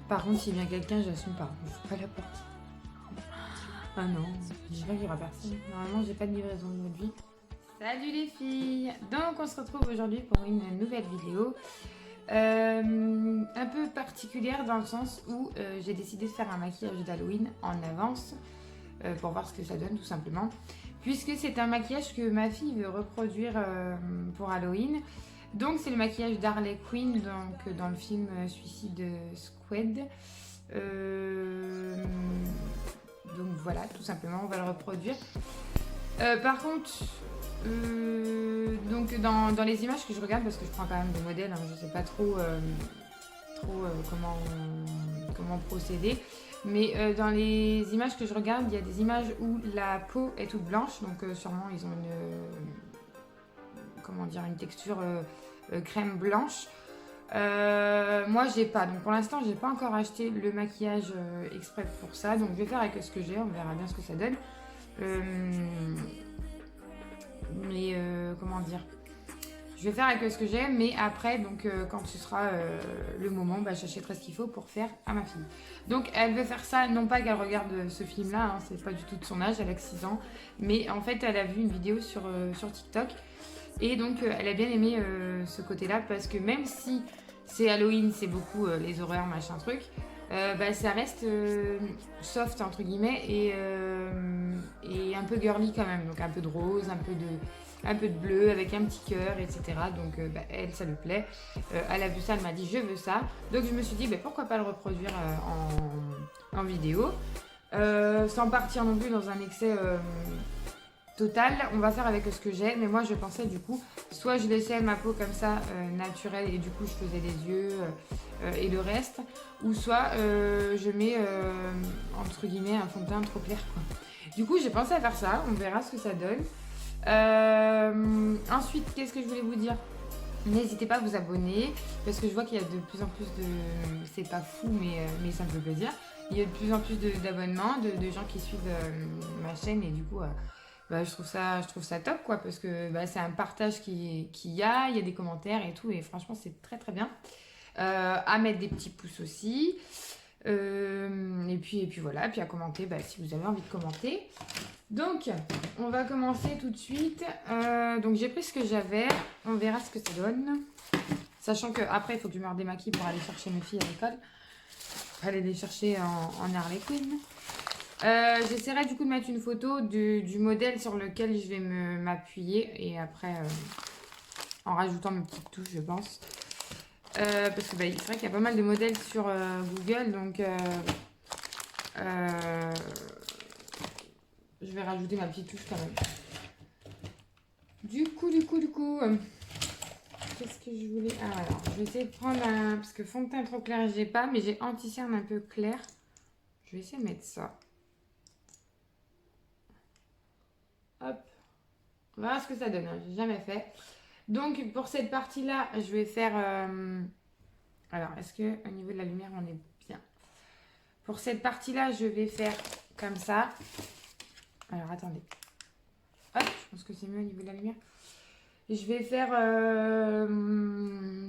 Par contre, s'il vient quelqu'un, j'assume pas. Je suis pas la porte. Ah non, j'espère qu'il y aura personne. Normalement, j'ai pas de livraison aujourd'hui. Salut les filles! Donc, on se retrouve aujourd'hui pour une nouvelle vidéo. Un peu particulière dans le sens où j'ai décidé de faire un maquillage d'Halloween en avance pour voir ce que ça donne tout simplement. Puisque c'est un maquillage que ma fille veut reproduire pour Halloween. Donc c'est le maquillage d'Harley Quinn donc, dans le film Suicide Squad. Donc voilà, tout simplement, on va le reproduire. Par contre, donc dans les images que je regarde, parce que je prends quand même des modèles, hein, je sais pas trop, comment procéder. Mais dans les images que je regarde, il y a des images où la peau est toute blanche, donc sûrement ils ont une texture crème blanche. Moi j'ai pas, donc pour l'instant j'ai pas encore acheté le maquillage exprès pour ça, donc je vais faire avec ce que j'ai, on verra bien ce que ça donne. Je vais faire avec ce que j'ai, mais après, donc quand ce sera le moment, j'achèterai ce qu'il faut pour faire à ma fille. Donc elle veut faire ça, non pas qu'elle regarde ce film-là, hein, c'est pas du tout de son âge, elle a que 6 ans, mais en fait elle a vu une vidéo sur TikTok, et donc elle a bien aimé ce côté-là, parce que même si c'est Halloween, c'est beaucoup les horreurs, machin truc, ça reste soft entre guillemets et un peu girly quand même, donc un peu de rose, un peu de bleu avec un petit cœur, etc. Donc elle, ça lui plaît. Elle a vu ça, elle m'a dit je veux ça. Donc je me suis dit pourquoi pas le reproduire en vidéo, sans partir non plus dans un excès total. On va faire avec ce que j'ai, mais moi je pensais du coup, soit je laissais ma peau comme ça naturelle et du coup je faisais les yeux et le reste, ou soit je mets entre guillemets un fond de teint trop clair quoi. Du coup j'ai pensé à faire ça, on verra ce que ça donne. Ensuite, qu'est-ce que je voulais vous dire? N'hésitez pas à vous abonner parce que je vois qu'il y a de plus en plus de... C'est pas fou mais ça me fait plaisir. Il y a de plus en plus d'abonnements, de gens qui suivent ma chaîne et du coup je trouve ça top quoi parce que c'est un partage qu'il y a des commentaires et tout et franchement c'est très très bien. À mettre des petits pouces aussi. Et puis voilà, puis à commenter si vous avez envie de commenter. Donc, on va commencer tout de suite. Donc, j'ai pris ce que j'avais. On verra ce que ça donne. Sachant qu'après, il faut que je me redémaquille pour aller chercher mes filles à l'école. Aller les chercher en Harley Quinn. J'essaierai du coup de mettre une photo du modèle sur lequel je vais m'appuyer. Et après, en rajoutant mes petites touches, je pense. Parce que c'est vrai qu'il y a pas mal de modèles sur Google. Donc, je vais rajouter ma petite touche quand même. Du coup, qu'est-ce que je voulais... Ah, alors, je vais essayer de prendre un... Parce que fond de teint trop clair, j'ai pas, mais j'ai anti-cerne un peu clair. Je vais essayer de mettre ça. Hop. On verra ce que ça donne, hein. J'ai jamais fait. Donc, pour cette partie-là, je vais faire... Alors, est-ce qu'au niveau de la lumière, on est bien? Pour cette partie-là, je vais faire comme ça. Alors, attendez. Hop, je pense que c'est mieux au niveau de la lumière. Je vais faire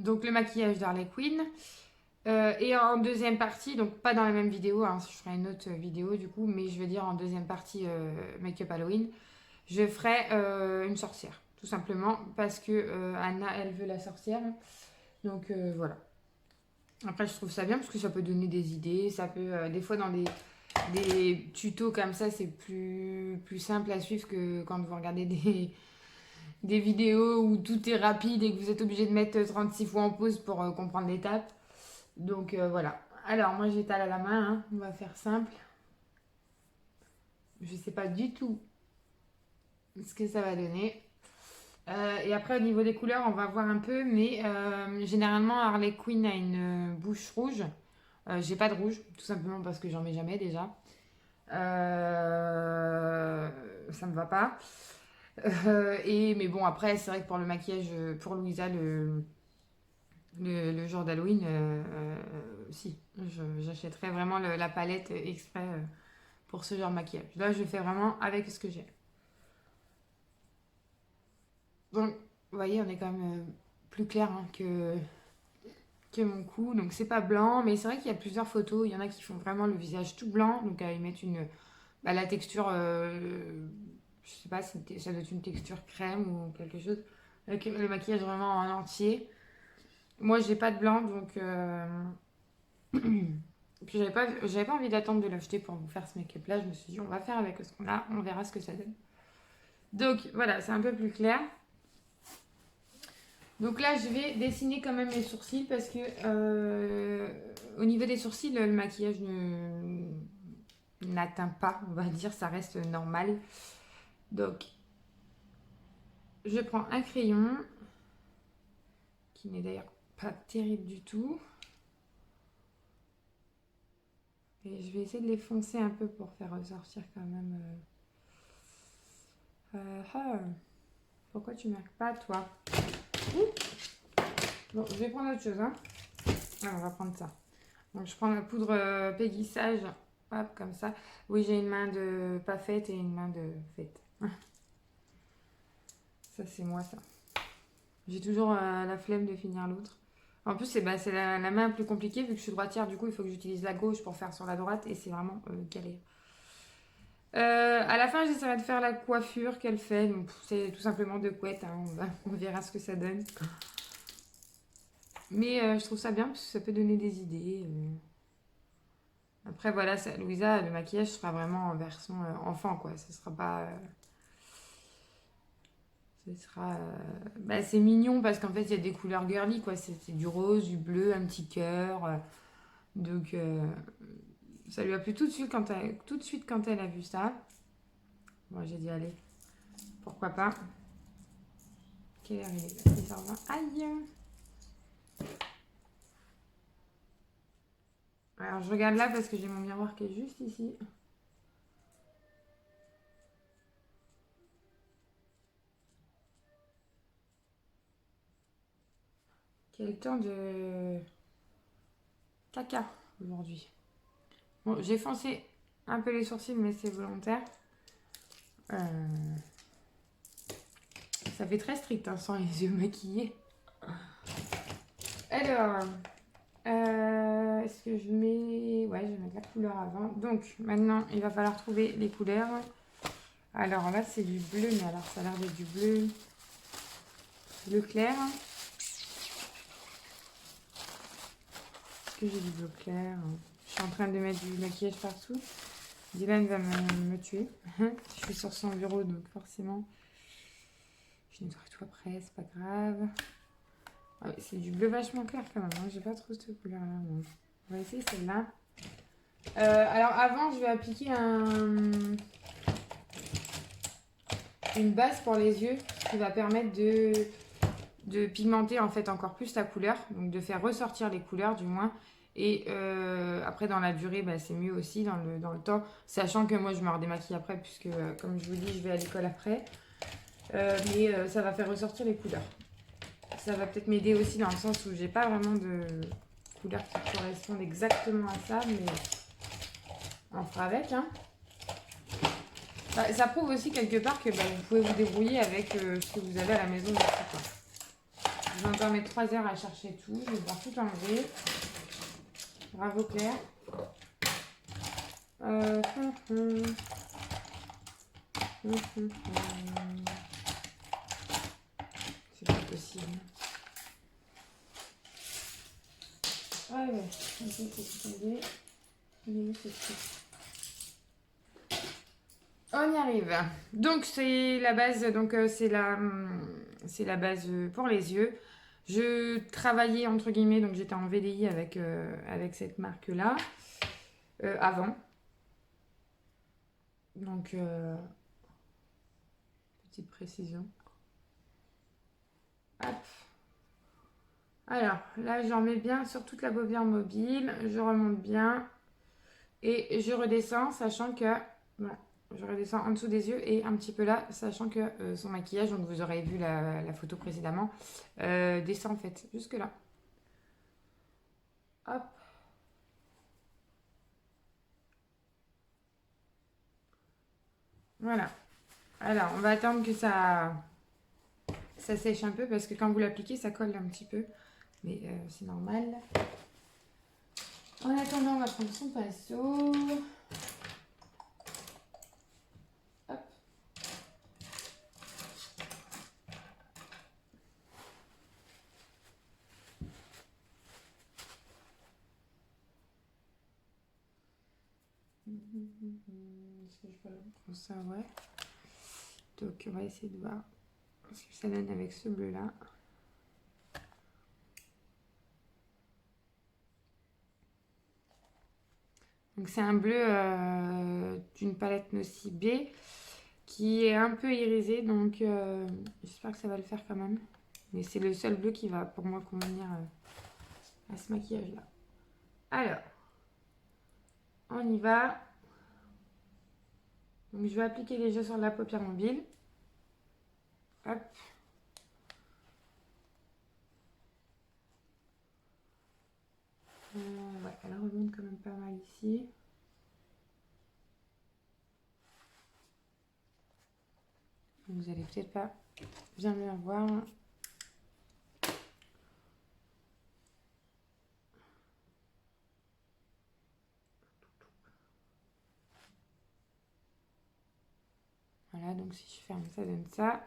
donc le maquillage d'Harley Quinn. Et en deuxième partie, donc pas dans la même vidéo, hein, je ferai une autre vidéo du coup, mais je veux dire en deuxième partie make-up Halloween, je ferai une sorcière, tout simplement, parce que Anna, elle veut la sorcière. Donc voilà. Après, je trouve ça bien parce que ça peut donner des idées, ça peut, des fois dans des tutos comme ça, c'est plus simple à suivre que quand vous regardez des vidéos où tout est rapide et que vous êtes obligé de mettre 36 fois en pause pour comprendre l'étape. Donc voilà. Alors moi j'étale à la main, hein. On va faire simple. Je sais pas du tout ce que ça va donner. Et après au niveau des couleurs on va voir un peu, mais généralement Harley Quinn a une bouche rouge. J'ai pas de rouge, tout simplement parce que j'en mets jamais déjà. Ça me va pas. Mais bon après c'est vrai que pour le maquillage pour Louisa le jour d'Halloween, si, j'achèterai vraiment la palette exprès pour ce genre de maquillage. Là, je fais vraiment avec ce que j'ai. Donc, vous voyez, on est quand même plus clair hein, que mon cou. Donc c'est pas blanc, mais c'est vrai qu'il y a plusieurs photos. Il y en a qui font vraiment le visage tout blanc. Donc ils mettent la texture, je sais pas, ça doit être une texture crème ou quelque chose. Avec le maquillage vraiment en entier. Moi j'ai pas de blanc, donc... Puis j'avais pas envie d'attendre de l'acheter pour vous faire ce make-up là. Je me suis dit on va faire avec ce qu'on a, on verra ce que ça donne. Donc voilà, c'est un peu plus clair. Donc là, je vais dessiner quand même mes sourcils parce que au niveau des sourcils, le maquillage n'atteint pas, on va dire, ça reste normal. Donc, je prends un crayon qui n'est d'ailleurs pas terrible du tout. Et je vais essayer de les foncer un peu pour faire ressortir quand même. Pourquoi tu marques pas, toi? Bon, je vais prendre autre chose, hein. Ah, on va prendre ça. Donc, je prends la poudre Peggy Sage. Hop, comme ça. Oui, j'ai une main de pas faite et une main de faite. Ça, c'est moi, ça. J'ai toujours la flemme de finir l'autre. En plus, c'est la main la plus compliquée vu que je suis droitière. Du coup, il faut que j'utilise la gauche pour faire sur la droite et c'est vraiment galère. À la fin, j'essaierai de faire la coiffure qu'elle fait. Donc, c'est tout simplement deux couettes. Hein. On verra ce que ça donne. Mais je trouve ça bien parce que ça peut donner des idées. Après, voilà, Louisa, le maquillage sera vraiment en version enfant, quoi. Ce sera pas... c'est mignon parce qu'en fait, il y a des couleurs girly, quoi. C'est du rose, du bleu, un petit cœur. Donc, ça lui a plu tout de suite quand elle a vu ça. Moi, j'ai dit, allez, pourquoi pas. Quelle heure il est? 10h20. Aïe! Alors, je regarde là parce que j'ai mon miroir qui est juste ici. Quel temps de caca aujourd'hui. Bon, j'ai foncé un peu les sourcils, mais c'est volontaire. Ça fait très strict, hein, sans les yeux maquillés. Alors, est-ce que je mets... Ouais, je vais mettre la couleur avant. Donc, maintenant, il va falloir trouver les couleurs. Alors là, c'est du bleu, mais alors ça a l'air d'être du bleu clair. Est-ce que j'ai du bleu clair? Je suis en train de mettre du maquillage partout. Dylan va me tuer. Je suis sur son bureau, donc forcément, je nettoie tout après, c'est pas grave. Ah oui, c'est du bleu vachement clair quand même. Hein. J'ai pas trop cette couleur-là. On va essayer celle-là. Alors avant, je vais appliquer une base pour les yeux qui va permettre de pigmenter en fait encore plus la couleur. Donc de faire ressortir les couleurs du moins. Et après dans la durée, c'est mieux aussi dans le temps. Sachant que moi je me redémaquille après puisque comme je vous dis, je vais à l'école après. Mais ça va faire ressortir les couleurs. Ça va peut-être m'aider aussi dans le sens où j'ai pas vraiment de couleurs qui correspondent exactement à ça, mais on fera avec. Hein. Ça prouve aussi quelque part que vous pouvez vous débrouiller avec ce que vous avez à la maison. Je vais encore mettre 3 heures à chercher tout. Je vais devoir tout enlever. Bravo Claire. C'est pas possible. Ah ouais, c'est tombé. Il est où ce truc? On y arrive. Donc c'est la base, c'est la base pour les yeux. Je travaillais entre guillemets, donc j'étais en VDI avec cette marque-là avant. Donc petite précision. Hop. Alors là, j'en mets bien sur toute la paupière mobile. Je remonte bien et je redescends, sachant que voilà, je redescends en dessous des yeux et un petit peu là, sachant que son maquillage, donc vous aurez vu la photo précédemment, descend en fait jusque là. Hop. Voilà. Alors, on va attendre que ça sèche un peu parce que quand vous l'appliquez, ça colle un petit peu. Mais c'est normal. En attendant, on va prendre son pinceau. Hop. Est-ce que je peux prendre ça? Ouais. Donc on va essayer de voir ce que ça donne avec ce bleu là. Donc c'est un bleu d'une palette Nosy B qui est un peu irisé, donc j'espère que ça va le faire quand même. Mais c'est le seul bleu qui va pour moi convenir à ce maquillage là. Alors, on y va. Donc je vais appliquer déjà sur la paupière mobile. Hop. Ouais, elle remonte quand même pas mal ici. Vous allez peut-être pas bien me voir. Voilà, donc si je ferme ça, donne ça.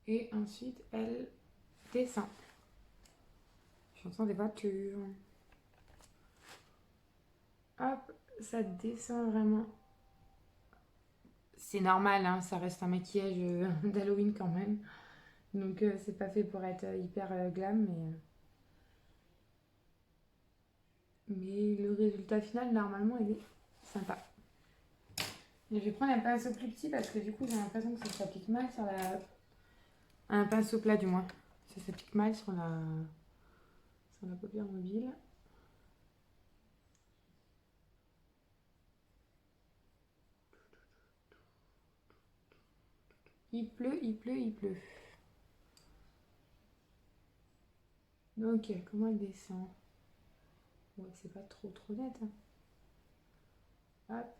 Et ensuite, elle descend. J'entends des voitures. Hop, ça descend vraiment. C'est normal, hein, ça reste un maquillage d'Halloween quand même. Donc c'est pas fait pour être hyper glam, mais le résultat final, normalement, il est sympa. Et je vais prendre un pinceau plus petit parce que du coup, j'ai l'impression que ça s'applique mal sur la... Un pinceau plat du moins. Ça s'applique mal sur la paupière mobile. Il pleut, il pleut, il pleut. Donc, comment elle descend? Ouais, c'est pas trop net. Hein. Hop.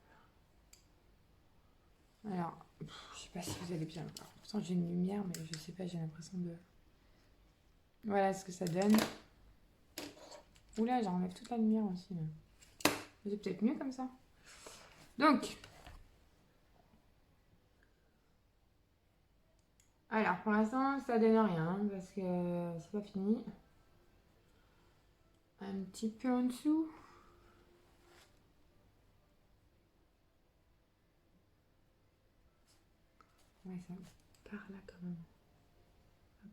Alors, je sais pas si vous allez bien le voir. Pourtant, j'ai une lumière, mais je sais pas, j'ai l'impression de... Voilà ce que ça donne. Oula, j'enlève toute la lumière aussi. C'est peut-être mieux comme ça. Donc, alors pour l'instant, ça donne rien hein, parce que c'est pas fini. Un petit peu en dessous. Ouais, ça part là quand même. Hop.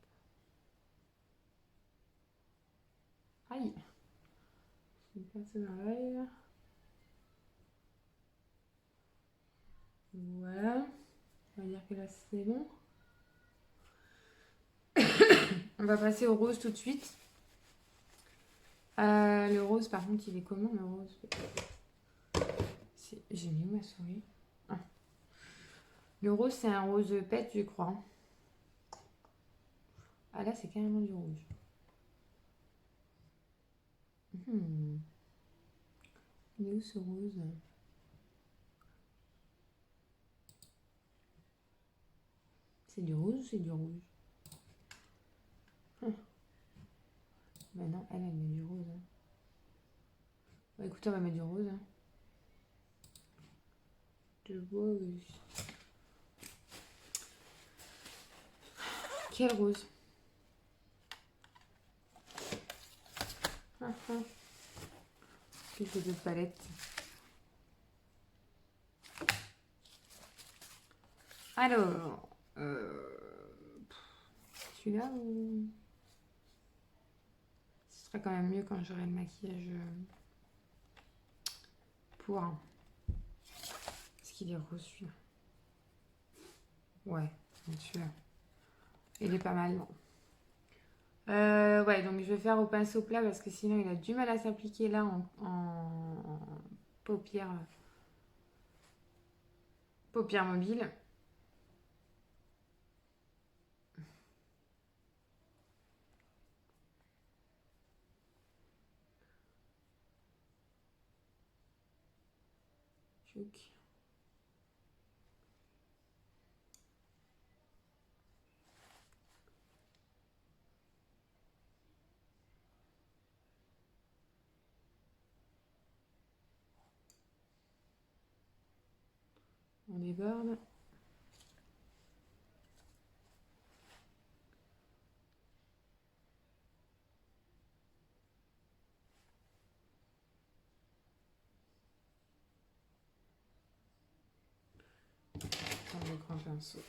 Aïe. Je vais passer dans l'œil là. Voilà. On va dire que là c'est bon. On va passer au rose tout de suite. Le rose, par contre, il est comment le rose? J'ai mis où ma souris? Ah. Le rose, c'est un rose pète, je crois. Ah là, c'est carrément du rouge. Il est où ce rose? C'est du rose ou c'est du rouge? Bah non, elle met du rose. Hein. Bah écoutez, on va mettre du rose. Hein. Du rose. Quel rose? Quelques autres palettes. Alors, celui-là ou... Ce serait quand même mieux quand j'aurai le maquillage pour... Est-ce qu'il est rose celui-là? Ouais, celui-là. Il est pas mal. Ouais, donc je vais faire au pinceau plat parce que sinon il a du mal à s'appliquer là en paupière mobile. On déborde. Prendre le grand pinceau.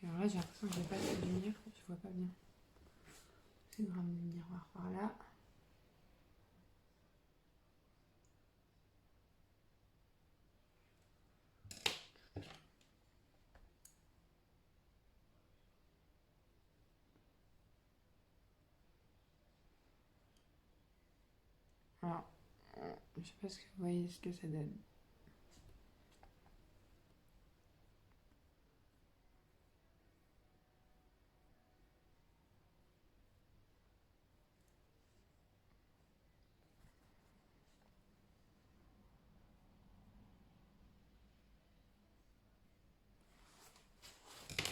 Alors là, j'ai l'impression que j'ai pas de lumière, je vois pas bien. C'est de ramener le miroir par là. Alors, je sais pas ce que vous voyez ce que ça donne.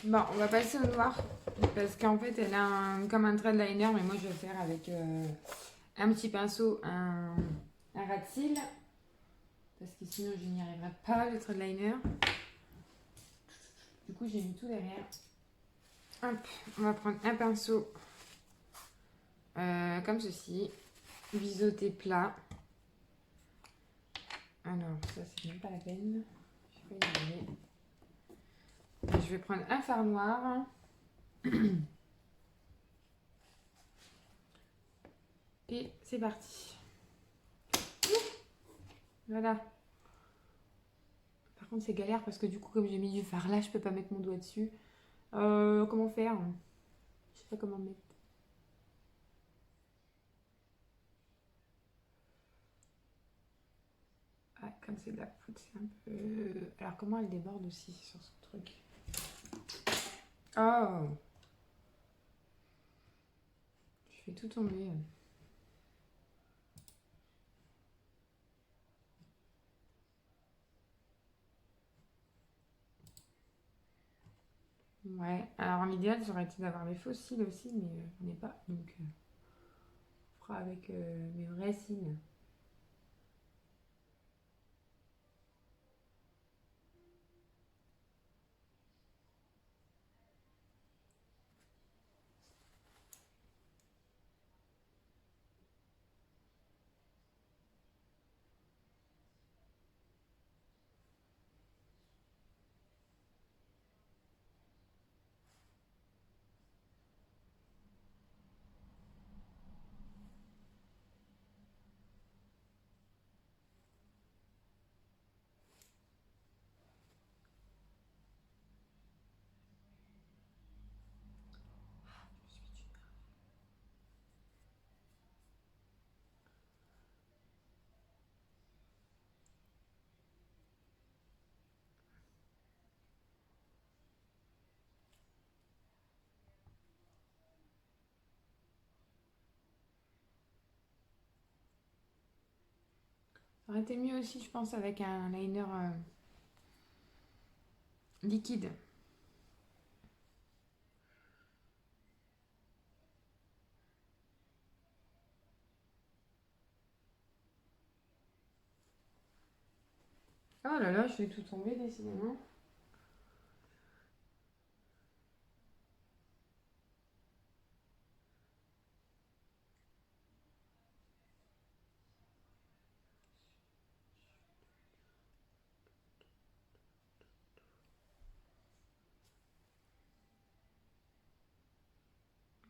Bon, on va passer au noir. Parce qu'en fait, elle a comme un trait de liner, mais moi je vais faire avec un petit pinceau, un ras de cils. Parce que sinon je n'y arriverai pas, le trait de liner. Du coup, j'ai mis tout derrière. Hop, on va prendre un pinceau comme ceci. Biseauté plat. Alors, ça c'est même pas la peine. Je vais pas y arriver. Je vais prendre un fard noir. Et c'est parti. Voilà. Par contre, c'est galère parce que du coup, comme j'ai mis du fard là, je peux pas mettre mon doigt dessus. Comment faire? Je sais pas comment mettre. Ah, comme c'est de la poudre, c'est un peu... Alors, comment elle déborde aussi sur ce truc? Oh! Je fais tout tomber. Ouais, alors l'idéal, ça aurait été d'avoir les faux cils aussi, mais j'en ai pas. Donc, on fera avec mes vrais cils. Ça aurait été mieux aussi, je pense, avec un liner liquide. Oh là là, je fais tout tomber décidément.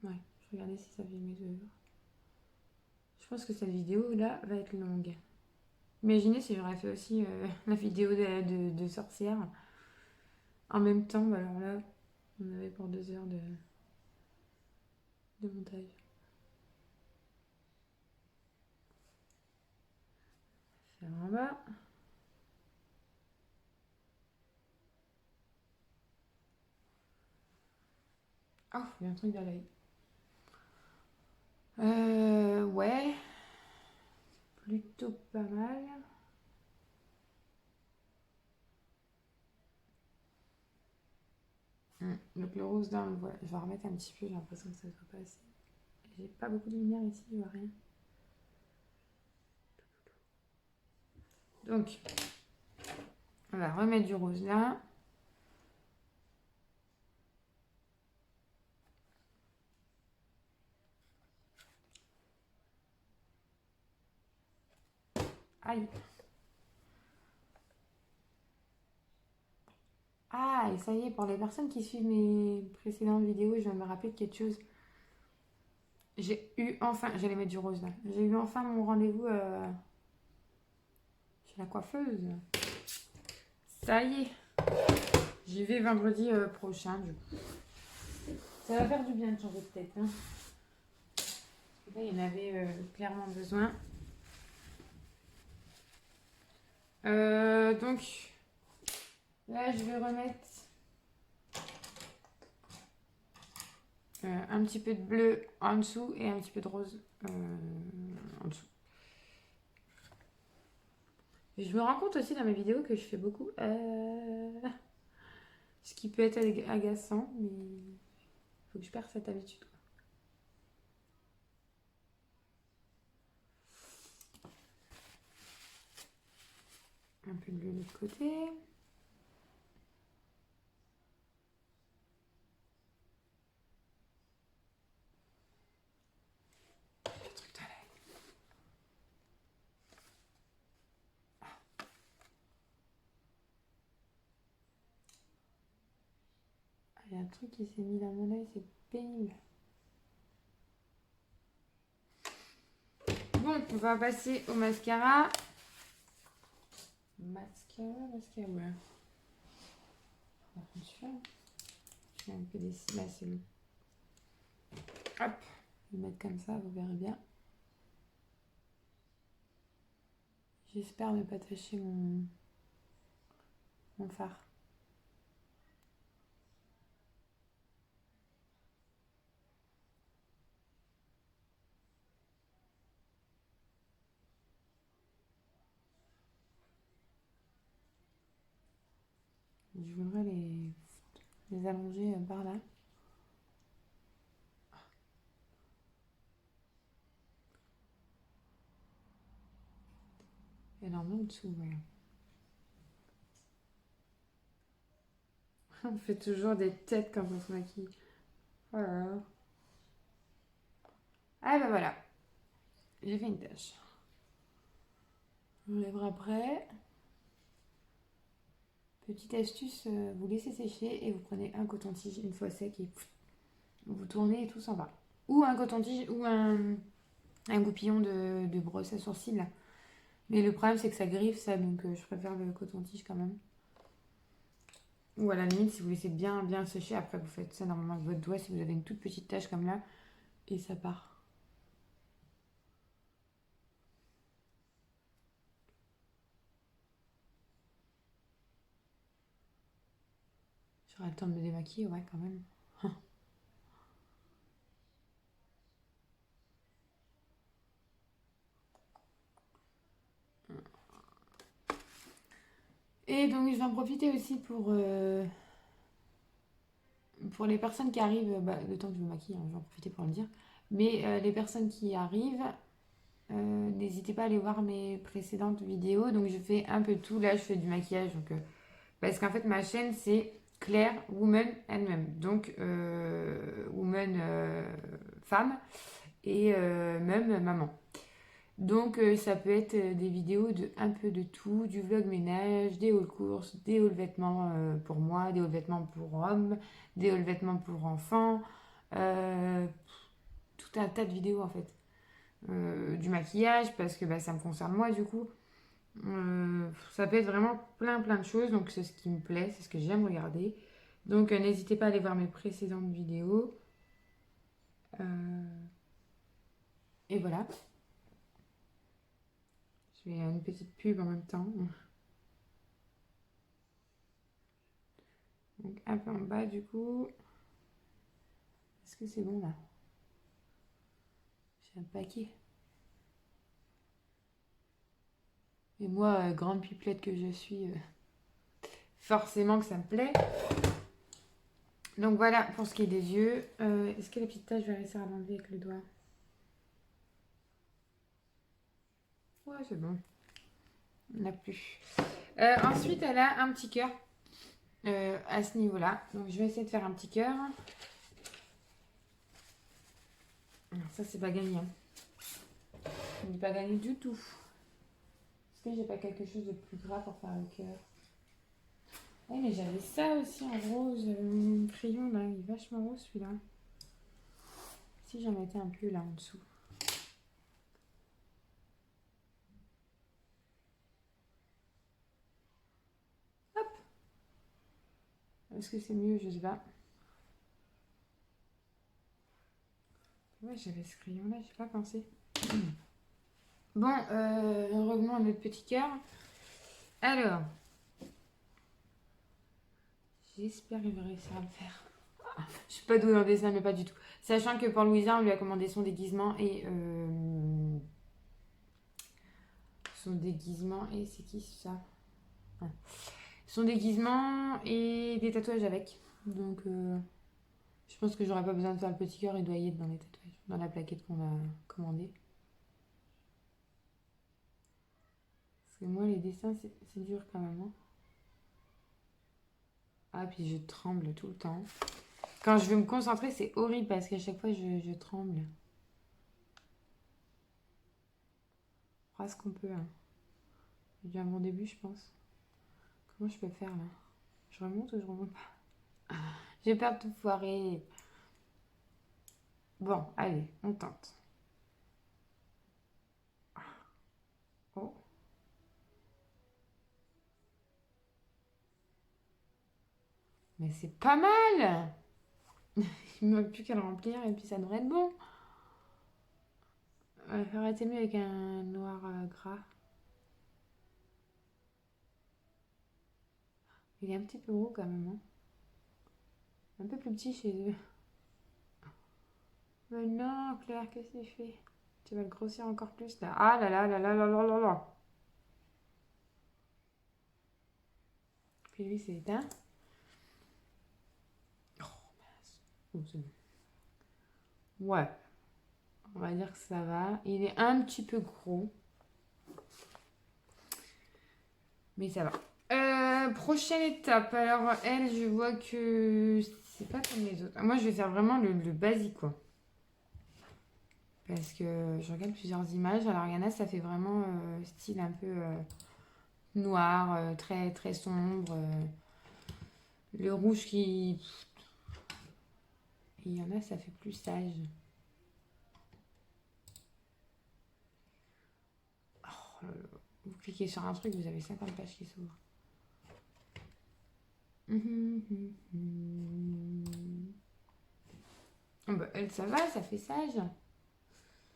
Ouais, je vais regarder si ça fait mes œuvres. Je pense que cette vidéo là va être longue. Imaginez si j'aurais fait aussi la vidéo de sorcière en même temps. Bah alors là, on avait pour 2 heures de montage. Faire en bas. Oh, il y a un truc dans l'œil. ouais, plutôt pas mal. Donc le rose là, voilà. Je vais remettre un petit peu, j'ai l'impression que ça ne soit pas assez. J'ai pas beaucoup de lumière ici, je vois rien. Donc, on va remettre du rose là. Aïe. Ah, et ça y est, pour les personnes qui suivent mes précédentes vidéos, je vais me rappeler de quelque chose. J'ai eu enfin, j'allais mettre du rose là. J'ai eu enfin mon rendez-vous chez la coiffeuse. Ça y est, j'y vais vendredi prochain du coup. Ça va faire du bien de changer de tête. Hein. Là, il y en avait clairement besoin. Donc, là, je vais remettre un petit peu de bleu en dessous et un petit peu de rose en dessous. Et je me rends compte aussi dans mes vidéos que je fais beaucoup. Ce qui peut être agaçant, mais il faut que je perde cette habitude. Un peu de bleu de l'autre côté. Le truc de l'œil. Il y a un truc qui s'est mis dans mon œil, c'est pénible. Bon, on va passer au mascara. Mascara, ouais. On va prendre celui-là. Je vais un peu dessiner. Là, c'est bon. Hop, je vais le mettre comme ça, vous verrez bien. J'espère ne pas tacher mon fard. Je voudrais les allonger par là. Et normalement en dessous, voilà. On fait toujours des têtes quand on se maquille. Voilà. Ah ben voilà. J'ai fait une tâche. On lèvera après. Petite astuce, vous laissez sécher et vous prenez un coton-tige une fois sec et vous tournez et tout s'en va. Ou un coton-tige ou un goupillon de brosse à sourcils. Là. Mais le problème c'est que ça griffe ça, donc je préfère le coton-tige quand même. Ou à la limite, si vous laissez bien sécher, après vous faites ça normalement avec votre doigt si vous avez une toute petite tache comme là et ça part. J'aurai le temps de me démaquiller, ouais, quand même. Et donc, je vais en profiter aussi pour les personnes qui arrivent, le temps que je me maquille, hein, je vais en profiter pour le dire. Mais les personnes qui arrivent, n'hésitez pas à aller voir mes précédentes vidéos. Donc, je fais un peu de tout. Là, je fais du maquillage. Donc, parce qu'en fait, ma chaîne, c'est Claire Woman elle-même. Donc, woman femme et même maman. Donc ça peut être des vidéos de un peu de tout, du vlog ménage, des hauls courses, des hauls vêtements pour moi, des hauls vêtements pour hommes, des hauls vêtements pour enfants, euh, tout un tas de vidéos en fait. Du maquillage parce que ça me concerne moi du coup. Ça peut être vraiment plein de choses, donc c'est ce qui me plaît, c'est ce que j'aime regarder. Donc n'hésitez pas à aller voir mes précédentes vidéos. Et voilà. Je fais une petite pub en même temps. Donc un peu en bas du coup. Est-ce que c'est bon là? J'ai un paquet. Et moi, grande pipelette que je suis, forcément que ça me plaît. Donc voilà pour ce qui est des yeux. Est-ce que la petite tache, je vais réussir à l'enlever avec le doigt? Ouais, c'est bon. On n'a plus. Ensuite, elle a un petit cœur à ce niveau-là. Donc je vais essayer de faire un petit cœur. Alors, ça, c'est pas gagné. Hein. Ce n'est pas gagné du tout. Est-ce que j'ai pas quelque chose de plus gras pour faire le cœur? Ouais, mais j'avais ça aussi en rose. Mon crayon, là, il est vachement rose, celui-là. Si j'en mettais un peu là en dessous. Hop. Est-ce que c'est mieux? Je sais pas. Ouais, j'avais ce crayon-là, j'ai pas pensé. Bon, revenons à notre petit cœur. Alors, j'espère qu'il va réussir à le faire. Je suis pas douée en dessin, mais pas du tout. Sachant que pour Louisa, on lui a commandé son déguisement et... c'est qui ça? Ah. Son déguisement et des tatouages avec. Donc, je pense que j'aurais pas besoin de faire le petit cœur, il doit y être dans les tatouages, dans la plaquette qu'on a commandée. Parce que moi, les dessins, c'est dur quand même. Hein. Ah, puis je tremble tout le temps. Quand je veux me concentrer, c'est horrible parce qu'à chaque fois, je tremble. On fera ce qu'on peut. Hein. J'ai déjà mon début, je pense. Comment je peux faire là? Je remonte ou je remonte pas? J'ai peur de tout foirer. Bon, allez, on tente. Oh. Mais c'est pas mal! Il ne manque plus qu'à le remplir et puis ça devrait être bon. Ça aurait été mieux avec un noir gras. Il est un petit peu gros quand même. Hein. Un peu plus petit chez eux. Mais non, Claire, qu'est-ce que tu fais? Tu vas le grossir encore plus là. Ah là là là là là là là là. Puis lui, c'est éteint. Oh, mince. Oh, c'est bon. Ouais. On va dire que ça va. Il est un petit peu gros. Mais ça va. Prochaine étape. Alors, elle, je vois que c'est pas comme les autres. Moi, je vais faire vraiment le basique, quoi. Parce que je regarde plusieurs images. Alors, il y en a, ça fait vraiment style un peu noir, très, très sombre. Le rouge qui... Il y en a, ça fait plus sage. Oh là là. Vous cliquez sur un truc, vous avez 50 pages qui s'ouvrent. Oh bah, elle, ça va, ça fait sage.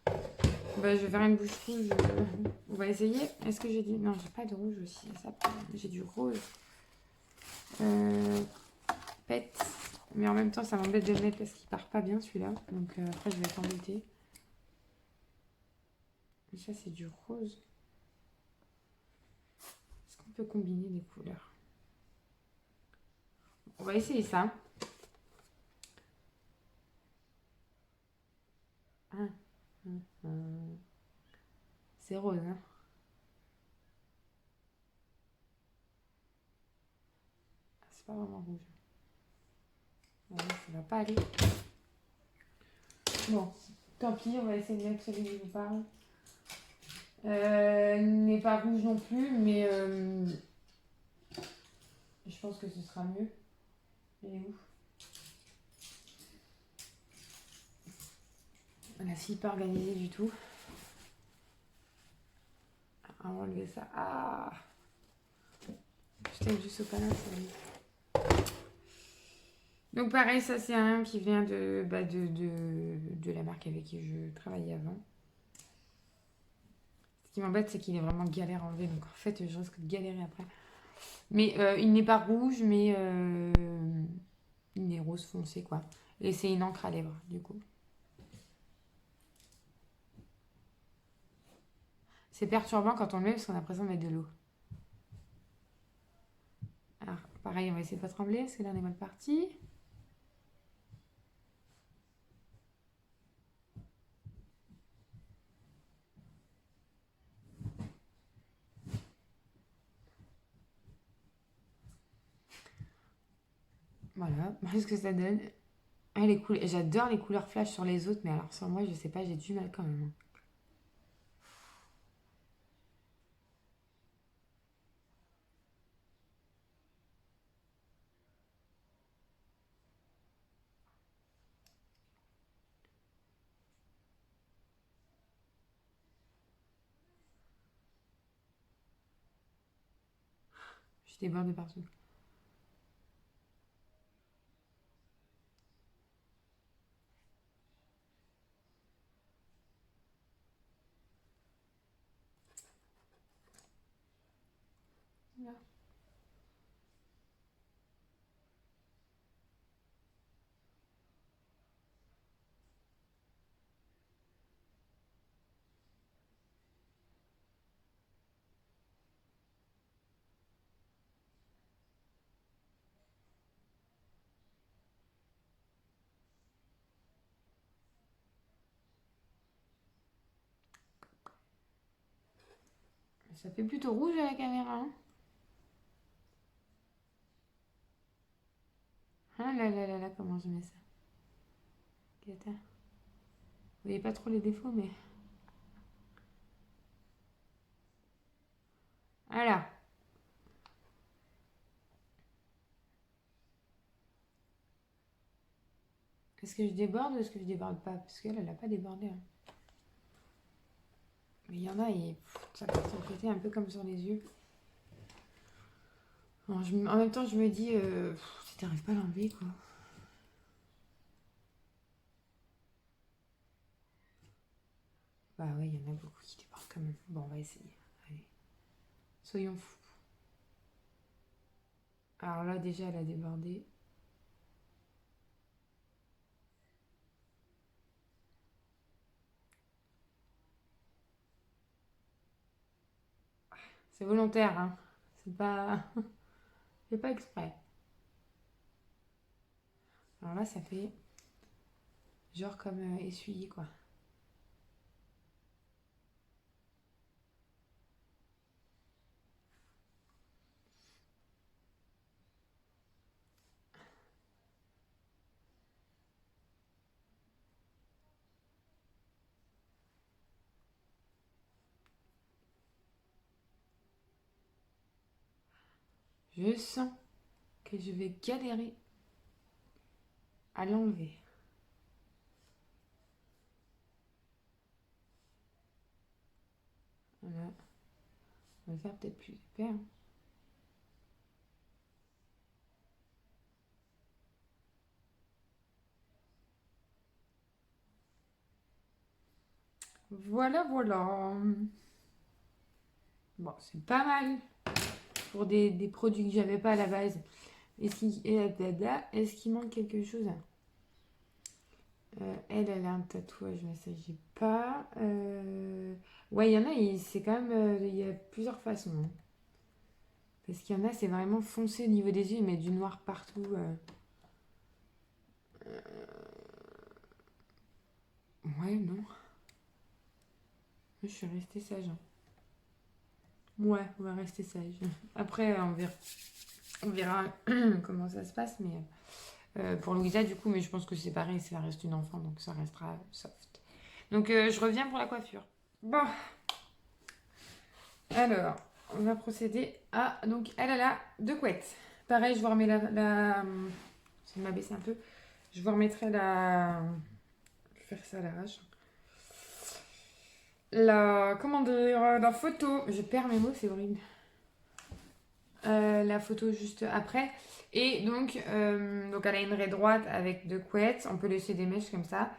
Bah, je vais faire une bouche rouge. On va essayer. Est-ce que j'ai du... Non, j'ai pas de rouge aussi. Ça, j'ai du rose. Pète. Mais en même temps, ça m'embête de le mettre parce qu'il part pas bien celui-là. Donc après, je vais être embêtée. Et ça, c'est du rose. Est-ce qu'on peut combiner les couleurs? On va essayer ça. C'est rose, hein? C'est pas vraiment rouge. Ouais, ça va pas aller. Bon, tant pis, on va essayer de mettre celui que je vous parle. N'est pas rouge non plus, mais je pense que ce sera mieux. Il est où? On a fille pas organisé du tout. On va enlever ça. Ah! Putain, du sopalin, ça y est. Donc pareil, ça c'est un qui vient de la marque avec qui je travaillais avant. Ce qui m'embête, c'est qu'il est vraiment galère à enlever. Donc en fait, je risque de galérer après. Mais il n'est pas rouge, mais il est rose foncé, quoi. Et c'est une encre à lèvres, du coup. C'est perturbant quand on le met parce qu'on a l'impression de mettre de l'eau. Alors, pareil, on va essayer de pas trembler parce que là, on est mal parti. Voilà, voilà ce que ça donne. Ah, j'adore les couleurs flash sur les autres, mais alors sur moi, je sais pas, j'ai du mal quand même. Je déborde de partout. Voilà. Ça fait plutôt rouge à la caméra. Hein. Ah là là là là, comment je mets ça. Cata. Vous voyez pas trop les défauts, mais. Voilà. Est-ce que je déborde ou est-ce que je déborde pas? Parce qu'elle, elle a pas débordé. Hein. Mais il y en a, ça part sur le côté un peu comme sur les yeux. En même temps, je me dis, si t'arrives pas à l'enlever, quoi. Bah ouais, il y en a beaucoup qui débordent quand même. Bon, on va essayer. Allez. Soyons fous. Alors là, déjà, elle a débordé. C'est volontaire, hein. C'est pas... C'est pas exprès. Alors là, ça fait genre comme essuyer, quoi. Je sens que je vais galérer à l'enlever. Voilà. On va faire peut-être plus épais. Hein. Voilà, voilà. Bon, c'est pas mal pour des produits que j'avais pas à la base. Est-ce qu'il manque quelque chose? Elle a un tatouage, mais ça, j'ai pas. Ouais, il y en a, c'est quand même. Il y a plusieurs façons. Hein. Parce qu'il y en a, c'est vraiment foncé au niveau des yeux, ils mettent du noir partout. Ouais, non. Je suis restée sage. Hein. Ouais, on va rester sage. Après, on verra comment ça se passe, mais pour Louisa, du coup, mais je pense que c'est pareil, ça reste une enfant, donc ça restera soft. Donc, je reviens pour la coiffure. Bon, alors, on va procéder à... Donc, elle a deux couettes. Pareil, je vous remets je vais m'abaisser un peu. Je vous remettrai Je vais faire ça à l'arrache. Comment dire, la photo. Je perds mes mots, c'est horrible. La photo juste après. Et donc elle a une raie droite avec deux couettes. On peut laisser des mèches comme ça.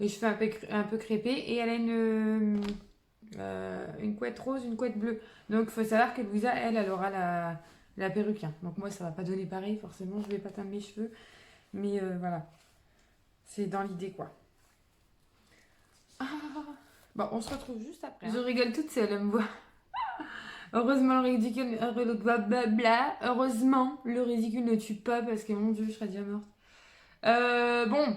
Les cheveux un peu crépés. Et elle a une couette rose, une couette bleue. Donc il faut savoir que Louisa, elle aura la perruque. Hein. Donc moi, ça va pas donner pareil, forcément. Je vais pas teindre mes cheveux. Mais voilà. C'est dans l'idée, quoi. Ah, Bon, on se retrouve juste après. Je rigole toute seule, elle me voit. Heureusement, blablabla. Heureusement, le ridicule ne tue pas parce que mon Dieu, je serais déjà morte. Bon,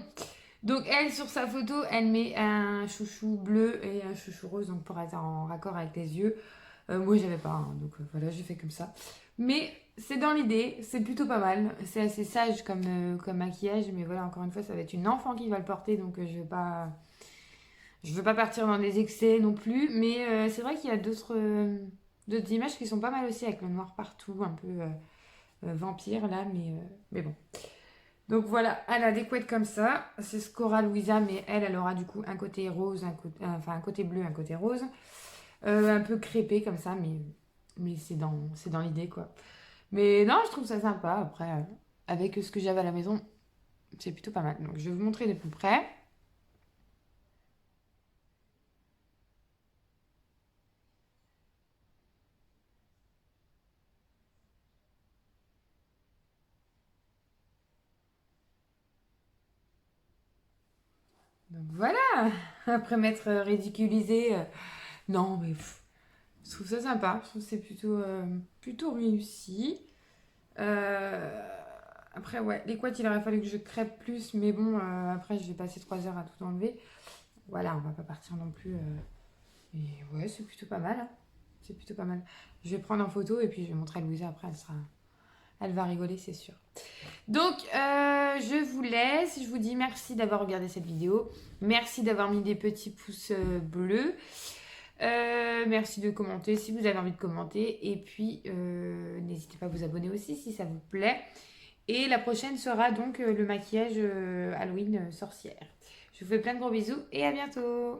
donc elle, sur sa photo, elle met un chouchou bleu et un chouchou rose, donc pour être en raccord avec les yeux. Moi, j'avais pas, hein, donc voilà, j'ai fait comme ça. Mais c'est dans l'idée, c'est plutôt pas mal. C'est assez sage comme maquillage, mais voilà, encore une fois, ça va être une enfant qui va le porter, donc je veux pas partir dans des excès non plus. Mais c'est vrai qu'il y a d'autres images qui sont pas mal aussi, avec le noir partout, un peu vampire là, mais bon. Donc voilà, elle a des couettes comme ça. C'est ce qu'aura Louisa, mais elle aura du coup un côté rose, enfin un côté bleu, un côté rose. Un peu crépé comme ça, mais c'est dans l'idée quoi. Mais non, je trouve ça sympa. Après, avec ce que j'avais à la maison, c'est plutôt pas mal. Donc je vais vous montrer de plus près. Donc voilà, après m'être ridiculisée. Non, mais je trouve ça sympa. Je trouve que c'est plutôt réussi. Euh, Après, ouais, les couettes, il aurait fallu que je crêpe plus, mais bon, après, je vais passer 3 heures à tout enlever. Voilà, on va pas partir non plus. Mais ouais, c'est plutôt pas mal, hein. C'est plutôt pas mal. Je vais prendre en photo et puis je vais montrer à Louisa après. Elle va rigoler, c'est sûr. Donc, je vous laisse. Je vous dis merci d'avoir regardé cette vidéo. Merci d'avoir mis des petits pouces bleus. Merci de commenter si vous avez envie de commenter. Et puis, n'hésitez pas à vous abonner aussi si ça vous plaît. Et la prochaine sera donc le maquillage Halloween sorcière. Je vous fais plein de gros bisous et à bientôt.